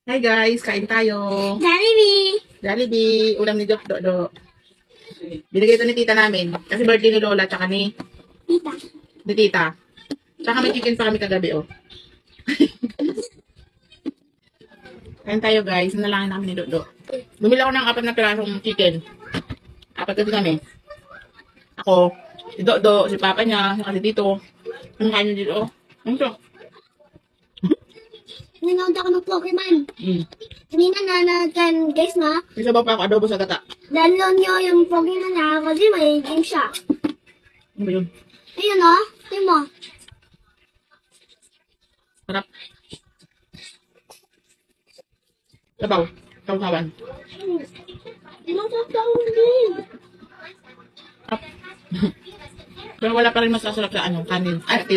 Hi guys, kain tayo. Jollibee! Jollibee, ulam ni Doc Dodo. Binigay ito ni tita namin. Kasi birthday ni Lola, tsaka ni Tita. tita. Tsaka may chicken pa kami kagabi, oh. Kain tayo guys, nalangin namin ni Dodo. Bumili ako ng 4 na pirasong chicken. 4 kasi kami. Ako, si Dodo, si papa niya, si Tito. Ang kain niyo dito, oh. Ano to? Nanood ako ng Pokemon. Kanina nanood guys na. Isa ba pa ako adobo sa gata? Download nyo yung Pokemon na kasi may game siya. Ano ba yun? Ayun o. Tingnan mo. Sarap. Sabaw. Sausawan. Masasawin din. Sarap. Pero wala pa rin masasarap sa ano, kanin. Ay,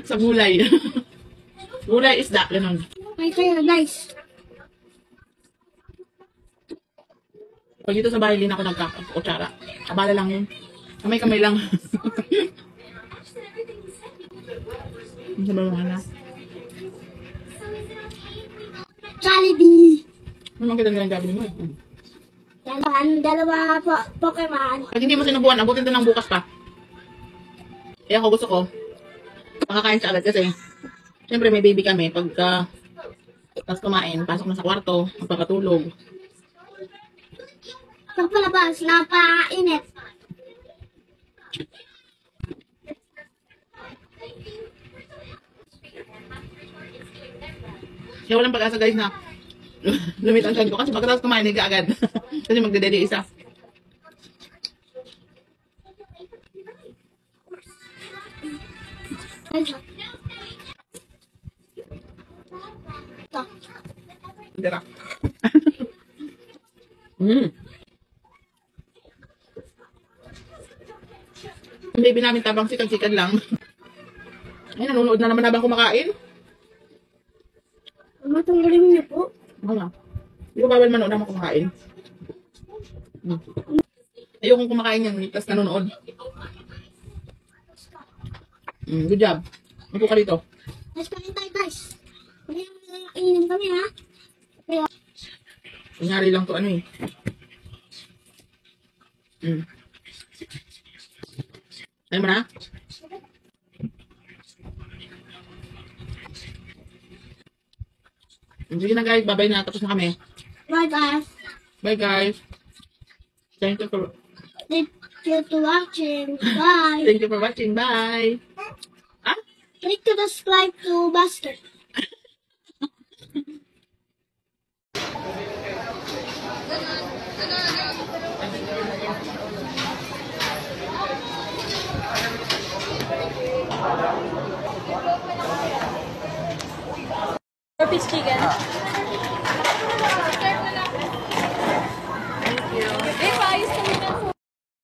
sa gulay. Gulay isda, ganun. May kaya guys. Pag dito sa bahay, din ako nagkakakutsara. Abala lang yun. Kamay-kamay lang. Ang sabaw mga na. Jollibee. Ano mang kita nilang gabi mo eh. Dalawa Pokemon. Pag hindi mo sinubuan, abutin ito ng bukas pa. Kaya ako gusto ko, makakain siya agad kasi siyempre may baby kami. Pagka tapos kumain, pasok na sa kwarto, magpapatulog. Pag palabas, napainit. Kaya walang pag-asa guys na lumit ang tiyan ko kasi pagkatapos kumain, higa agad. Kasi magdedede isa. Ito. Ito. Dira. Ang baby namin tabang sikan-sikan lang. Ay, nanonood na naman habang kumakain. Matanggalin niyo po. Wala. Hindi ko bawal manood habang kumakain. Ayokong kumakain yan, tapos nanonood. Good job. Upo ka dito. Let's kain tayo guys. Inom kami ha. Kunyari lang to ano eh. Ayaw mo na? Sige na guys, bye-bye na. Tapos na kami. Bye guys. Bye guys. Thank you for Watching. Bye. thank you for watching. Bye. Ah? Click to subscribe to Basket. Or piece chicken.